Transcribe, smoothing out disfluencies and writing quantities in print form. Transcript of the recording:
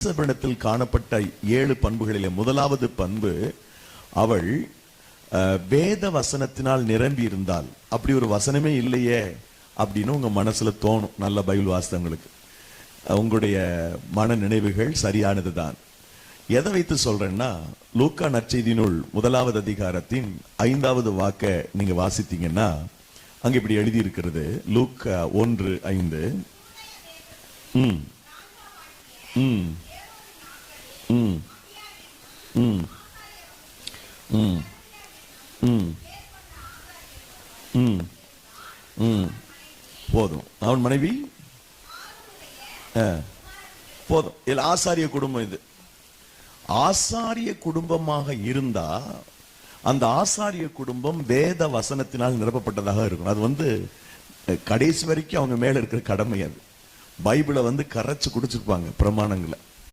எலிசபெத்தில் காணப்பட்ட 7 பண்புகளிலே முதலாவது பண்பு, அவள் வேத வசனத்தினால் நிரம்பி இருந்தால். அப்படி ஒரு வசனமே இல்லையே அப்படின்னு உங்க மனசுல தோணும். நல்ல பைபிள் வாசகங்களுக்கு உங்களுடைய மன நினைவுகள் சரியானதுதான். எதை வைத்து சொல்றேன்னா, லூக்கா நற்செய்தி நூல் 1வது அதிகாரத்தின் 5வது வாக்க நீங்க வாசித்தீங்கன்னா அங்க இப்படி எழுதி இருக்கிறது. லூக்கா 1:5. ம் ம் ம் ம் ம் ம் ம் ம் போதும். அவன் மனைவி போதும். இல்ல, ஆசாரிய குடும்பம். இது ஆசாரிய குடும்பமாக இருந்தா அந்த ஆசாரிய குடும்பம் வேத வசனத்தினால் நிரப்பப்பட்டதாக இருக்கும். அது கடைசி வரைக்கும் அவங்க மேல இருக்கிற கடமை. அது பைபிளை கரைச்சு குடிச்சிருப்பாங்க பிரமாணங்களை.